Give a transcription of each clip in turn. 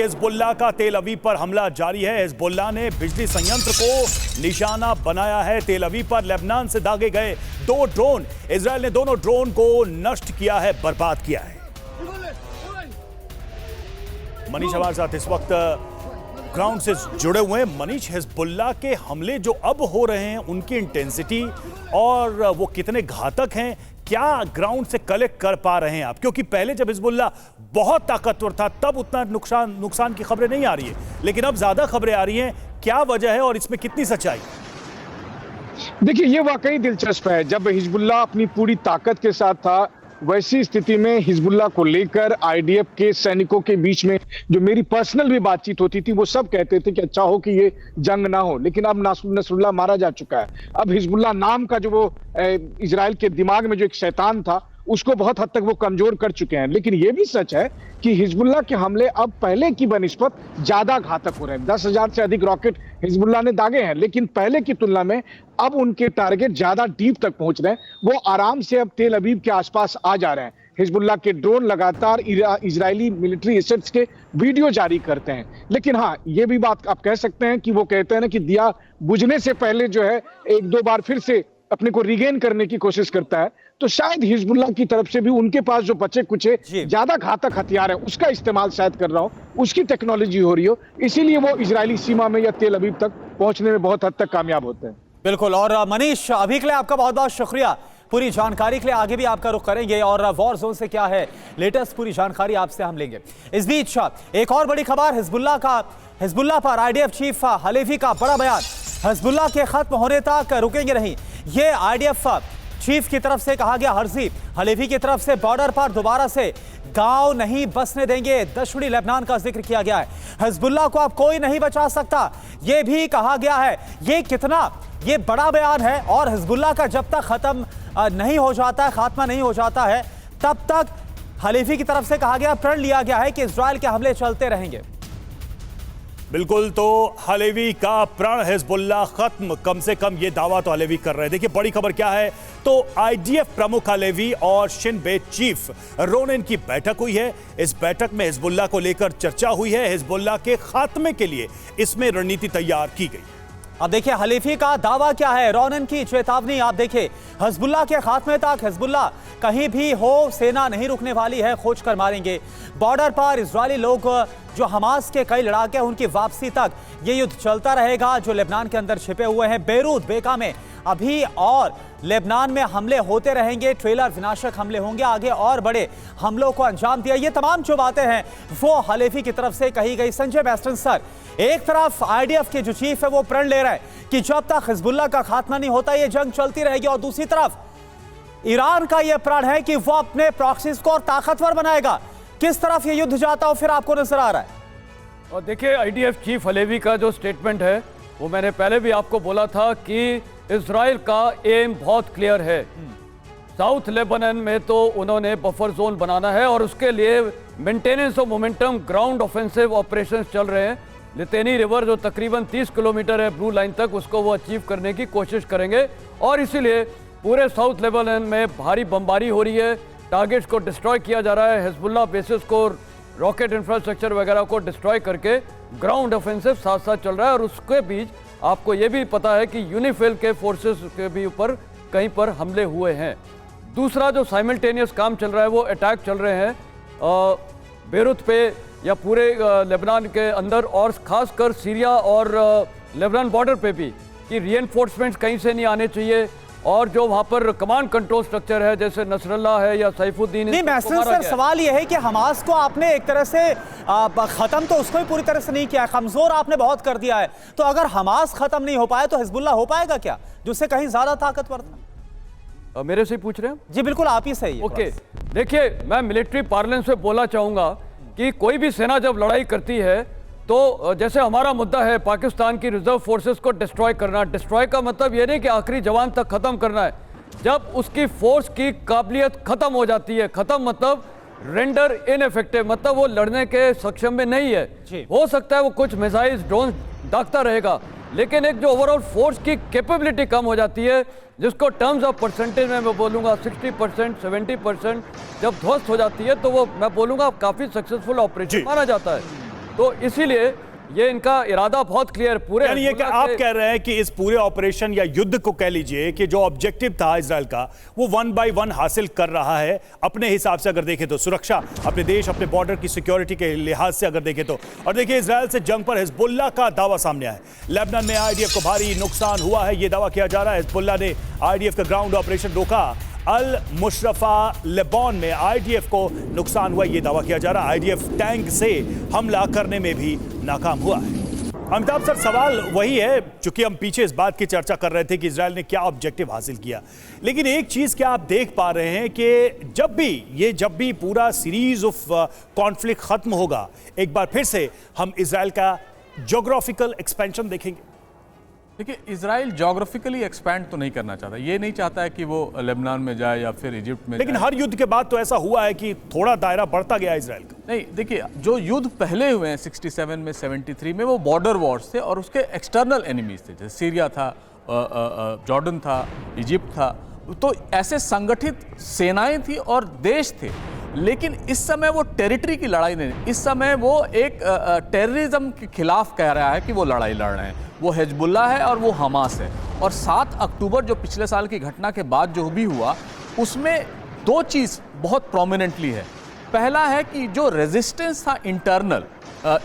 Hezbollah का तेल अवीव पर हमला जारी है। हिजबुल्लाह ने बिजली संयंत्र को निशाना बनाया है। तेल अवीव पर लेबनान से दागे गए 2 ड्रोन, इजराइल ने दोनों ड्रोन को नष्ट किया है, बर्बाद किया है। मनीष हमारे साथ इस वक्त ग्राउंड से जुड़े हुए हैं। मनीष, हिजबुल्लाह के हमले जो अब हो रहे हैं उनकी इंटेंसिटी और वो कितने घातक हैं, क्या ग्राउंड से कलेक्ट कर पा रहे हैं आप? क्योंकि पहले जब हिजबुल्लाह बहुत ताकतवर था तब उतना नुकसान की खबरें नहीं आ रही है, लेकिन अब ज्यादा खबरें आ रही हैं। क्या वजह है और इसमें कितनी सच्चाई? देखिए, ये वाकई दिलचस्प है। जब हिजबुल्लाह अपनी पूरी ताकत के साथ था, वैसी स्थिति में हिजबुल्लाह को लेकर आईडीएफ के सैनिकों के बीच में जो मेरी पर्सनल भी बातचीत होती थी, वो सब कहते थे कि अच्छा हो कि ये जंग ना हो। लेकिन अब नसरुल्लाह मारा जा चुका है। अब हिजबुल्लाह नाम का जो वो इजराइल के दिमाग में जो एक शैतान था, उसको बहुत हद तक वो कमजोर कर चुके हैं। लेकिन ये भी सच है कि हिजबुल्लाह के हमले अब पहले की बनिस्बत ज्यादा घातक हो रहे हैं। 10,000 से अधिक रॉकेट हिजबुल्लाह ने दागे हैं, लेकिन पहले की तुलना में अब उनके टारगेट ज्यादा डीप तक पहुंच रहे हैं। वो आराम से अब तेल अवीव के आसपास आ जा रहे हैं। हिजबुल्लाह के ड्रोन लगातार इजरायली मिलिट्री एसेट्स के वीडियो जारी करते हैं। लेकिन हाँ, ये भी बात आप कह सकते हैं कि वो कहते हैं ना कि दिया बुझने से पहले जो है 1-2 बार फिर से अपने को रिगेन करने की कोशिश करता है। तो शायद हिजबुल्लाह की तरफ से भी उनके पास जो बचे कुछ ज्यादा घातक हथियार है, उसका इस्तेमाल शायद कर रहा हो, उसकी टेक्नोलॉजी हो रही हो, इसीलिए वो इजरायली सीमा में या तेल अवीव तक पहुंचने में बहुत हद तक कामयाब होते हैं। बिल्कुल। और मनीष, अभी के लिए आपका बहुत बहुत शुक्रिया। पूरी जानकारी के लिए आगे भी आपका रुख करेंगे और वॉर जोन से क्या है लेटेस्ट पूरी जानकारी आपसे हम लेंगे। इस बीच एक और बड़ी खबर, हिजबुल्लाह पर आईडीएफ चीफ हलेवी का बड़ा बयान। हिजबुल्लाह के खत्म होने तक रुकेंगे नहीं, ये आईडीएफ चीफ की तरफ से कहा गया हर्जी। हलेवी की तरफ से बॉर्डर पर दोबारा से गांव नहीं बसने देंगे, दक्षिणी लेबनान का जिक्र किया गया है। हिजबुल्लाह को अब कोई नहीं बचा सकता, यह भी कहा गया है। ये बड़ा बयान है और हिजबुल्लाह का जब तक खत्म नहीं हो जाता है, खात्मा नहीं हो जाता है, तब तक हलेवी की तरफ से कहा गया, प्रण लिया गया है कि इजराइल के हमले चलते रहेंगे। बिल्कुल, तो हलेवी का प्रण हिजबुल्लाह खत्म, कम से कम ये दावा तो हलेवी कर रहे हैं। देखिए बड़ी खबर क्या है, तो आईडीएफ प्रमुख हलेवी और शिन बेत चीफ रोनेन की बैठक हुई है। इस बैठक में हिजबुल्लाह को लेकर चर्चा हुई है। हिजबुल्लाह के खात्मे के लिए इसमें रणनीति तैयार की गई। अब देखिए हलीफी का दावा क्या है, रोनेन की चेतावनी। आप देखिए, हिजबुल्लाह के खात्मे तक हिजबुल्लाह कहीं भी हो, सेना नहीं रुकने वाली है, खोज कर मारेंगे। बॉर्डर पर इजरायली लोग जो हमास के कई लड़ाके हैं, उनकी वापसी तक ये युद्ध चलता रहेगा जो लेबनान के अंदर छिपे हुए हैं। बेरूत, बेका में अभी और लेबनान में हमले होते रहेंगे, ट्रेलर विनाशक हमले होंगे, आगे और बड़े हमलों को अंजाम दिया। ये तमाम जो बातें हैं वो हलेफी की तरफ से कही गई। संजय बेस्टन सर, एक तरफ आईडीएफ के जो चीफ है वो प्रण ले रहे हैं कि जब तक हिजबुल्लाह का खात्मा नहीं होता ये जंग चलती रहेगी, और दूसरी तरफ ईरान का यह प्रण है कि वो अपने प्रॉक्सीज को और ताकतवर बनाएगा। किस तरफ ये युद्ध जाता हो फिर आपको नजर आ रहा है? और देखिए, आईडीएफ चीफ हलेवी का जो स्टेटमेंट है वो मैंने पहले भी आपको बोला था कि इजराइल का एम बहुत क्लियर है। साउथ लेबनान में तो उन्होंने बफर जोन बनाना है और उसके लिए maintenance of momentum ground offensive operations चल रहे हैं। लितेनी रिवर जो तकरीबन 30 किलोमीटर है ब्लू लाइन तक, उसको वो अचीव करने की कोशिश करेंगे और इसीलिए पूरे साउथ लेबनान में भारी बमबारी हो रही है, टारगेट्स को डिस्ट्रॉय किया जा रहा है। हिजबुल्लाह बेसिस को, रॉकेट इंफ्रास्ट्रक्चर वगैरह को डिस्ट्रॉय करके ग्राउंड ऑफेंसिव साथ साथ चल रहा है। और उसके बीच आपको ये भी पता है कि यूनिफिल के फोर्सेस के भी ऊपर कहीं पर हमले हुए हैं। दूसरा जो साइमल्टेनियस काम चल रहा है वो अटैक चल रहे हैं बेरूत पे या पूरे लेबनान के अंदर, और खासकर सीरिया और लेबनान बॉर्डर पे भी, कि रीएनफोर्समेंट्स कहीं से नहीं आने चाहिए। और जो वहां पर कमांड कंट्रोल स्ट्रक्चर है जैसे नसरल्ला है या सैफुद्दीन, नहीं महसूस सर, सवाल यह है कि हमास को आपने एक तरह से खत्म तो उसको भी पूरी तरह से नहीं किया, कमजोर आपने बहुत कर दिया है। तो अगर हमास खत्म नहीं हो पाए तो हिजबुल्लाह हो पाएगा क्या, जो उससे कहीं ज्यादा ताकतवर था? मेरे से पूछ रहे हैं? जी बिल्कुल, आप ही सही है। ओके, देखिए मैं मिलिट्री पार्लेंस में बोलना चाहूंगा कि कोई भी सेना जब लड़ाई करती है तो जैसे हमारा मुद्दा है पाकिस्तान की रिजर्व फोर्सेस को डिस्ट्रॉय करना। डिस्ट्रॉय का मतलब ये नहीं कि आखिरी जवान तक खत्म करना है, जब उसकी फोर्स की काबिलियत खत्म हो जाती है, खत्म मतलब रेंडर इनइफेक्टिव, मतलब वो लड़ने के सक्षम में नहीं है। हो सकता है वो कुछ मिसाइल्स, ड्रोन दागता रहेगा, लेकिन एक जो ओवरऑल फोर्स की कैपेबिलिटी कम हो जाती है, जिसको टर्म्स ऑफ परसेंटेज में मैं बोलूँगा 60%, 70% जब ध्वस्त हो जाती है, तो वो मैं बोलूँगा काफ़ी सक्सेसफुल ऑपरेशन माना जाता है। तो इसीलिए ये इनका इरादा बहुत क्लियर पूरे यानी ये कि हिजबुल्लाह आप के- कह रहे हैं कि इस पूरे ऑपरेशन या युद्ध को कह लीजिए कि जो ऑब्जेक्टिव था इजराइल का वो 1 बाय 1 हासिल कर रहा है अपने हिसाब से। अगर देखें तो सुरक्षा, अपने देश, अपने बॉर्डर की सिक्योरिटी के लिहाज से अगर देखें तो। और देखिए इजराइल से जंग पर हिजबुल्लाह का दावा सामने आया है। लेबनान में आईडीएफ को भारी नुकसान हुआ है, यह दावा किया जा रहा है। हिजबुल्लाह ने आईडीएफ का ग्राउंड ऑपरेशन रोका। अल मुशरफा लेबान में आईडीएफ को नुकसान हुआ, यह दावा किया जा रहा है। आईडीएफ टैंक से हमला करने में भी नाकाम हुआ है। अमिताभ सर, सवाल वही है, चूंकि हम पीछे इस बात की चर्चा कर रहे थे कि इजराइल ने क्या ऑब्जेक्टिव हासिल किया, लेकिन एक चीज क्या आप देख पा रहे हैं कि जब भी पूरा सीरीज ऑफ कॉन्फ्लिक्ट खत्म होगा, एक बार फिर से हम इजराइल का ज्योग्राफिकल एक्सपेंशन देखेंगे। देखिए, इजराइल ज्योग्राफिकली एक्सपैंड तो नहीं करना चाहता, ये नहीं चाहता है कि वो लेबनान में जाए या फिर इजिप्ट में लेकिन जाए। हर युद्ध के बाद तो ऐसा हुआ है कि थोड़ा दायरा बढ़ता गया इजराइल का। नहीं, देखिए, जो युद्ध पहले हुए हैं 67 में, 73 में, वो बॉर्डर वॉर्स थे और उसके एक्सटर्नल एनिमीज थे, जैसे सीरिया था, जॉर्डन था, इजिप्ट था। तो ऐसे संगठित सेनाएं थी और देश थे। लेकिन इस समय वो टेरिटरी की लड़ाई नहीं, इस समय वो एक टेररिज्म के खिलाफ कह रहा है कि वो लड़ाई लड़ रहे हैं। वो हिजबुल्लाह है और वो हमास है। और 7 अक्टूबर जो पिछले साल की घटना के बाद जो भी हुआ, उसमें 2 चीज़ बहुत प्रोमिनेंटली है। पहला है कि जो रेजिस्टेंस था इंटरनल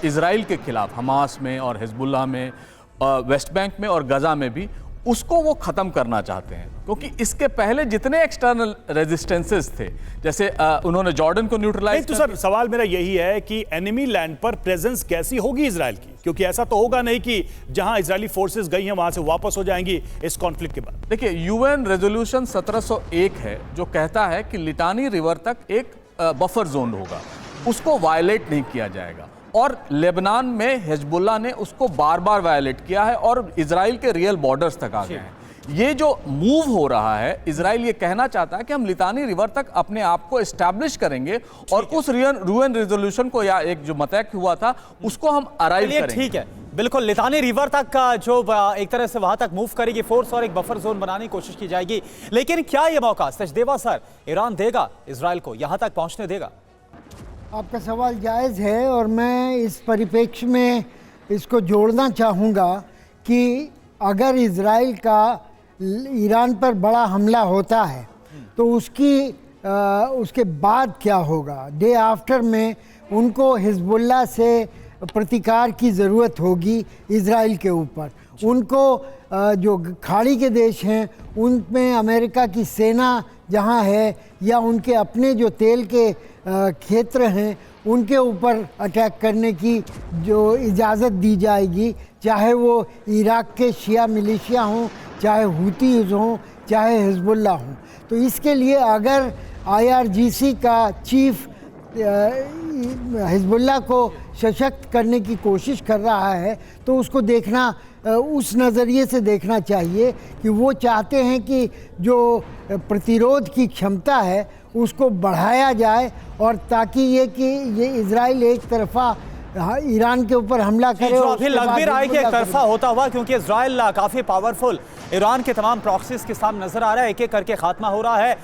इजराइल के खिलाफ, हमास में और हिजबुल्लाह में, वेस्ट बैंक में और गजा में भी, उसको वो ख़त्म करना चाहते हैं। क्योंकि इसके पहले जितने एक्सटर्नल रेजिस्टेंसेस थे, जैसे उन्होंने जॉर्डन को न्यूट्रलाइज तो सर, सवाल मेरा यही है कि एनिमी लैंड पर प्रेजेंस कैसी होगी इजराइल की, क्योंकि ऐसा तो होगा नहीं कि जहां इजरायली फोर्सेस गई हैं वहां से वापस हो जाएंगी इस कॉन्फ्लिक्ट के बाद। देखिए, यूएन रेजोल्यूशन 1701 है जो कहता है कि लिटानी रिवर तक एक बफर जोन होगा, उसको वायलेट नहीं किया जाएगा। और लेबनान में हिजबुल्लाह ने उसको बार बार वायलेट किया है और इजराइल के रियल बॉर्डर्स तक आ गए हैं। ये जो मूव हो रहा है, इजराइल ये कहना चाहता है कि हम लिटानी रिवर तक अपने आप को एस्टैब्लिश करेंगे और उस यूएन रेजोल्यूशन को, या एक जो मतैक हुआ था, उसको हम अराइव करेंगे। ठीक है, बिल्कुल लितानी रिवर तक का जो एक तरह से वहां तक मूव करेगी फोर्स और एक बफर जोन बनाने की कोशिश की जाएगी। लेकिन क्या यह मौका सचदेवा सर ईरान देगा, इजराइल को यहां तक पहुंचने देगा? आपका सवाल जायज़ है और मैं इस परिप्रेक्ष्य में इसको जोड़ना चाहूँगा कि अगर इजराइल का ईरान पर बड़ा हमला होता है तो उसके बाद क्या होगा। डे आफ्टर में उनको हिजबुल्लाह से प्रतिकार की ज़रूरत होगी इजराइल के ऊपर। उनको जो खाड़ी के देश हैं उनमें अमेरिका की सेना जहाँ है, या उनके अपने जो तेल के क्षेत्र हैं उनके ऊपर अटैक करने की जो इजाज़त दी जाएगी, चाहे वो इराक के शिया मिलिशिया हों, चाहे हुतीज़ हों, चाहे हिजबुल्लाह हों। तो इसके लिए अगर IRGC का चीफ हिजबुल्लाह को सशक्त करने की कोशिश कर रहा है तो उसको देखना, उस नज़रिए से देखना चाहिए कि वो चाहते हैं कि जो प्रतिरोध की क्षमता है उसको बढ़ाया जाए, और ताकि ये इजराइल एक तरफा ईरान के ऊपर हमला करे। जो अभी लग भी रहा है कि एक तरफा होता हुआ, क्योंकि इजराइल काफी पावरफुल ईरान के तमाम प्रॉक्सीज के सामने नजर आ रहा है, एक एक करके खात्मा हो रहा है।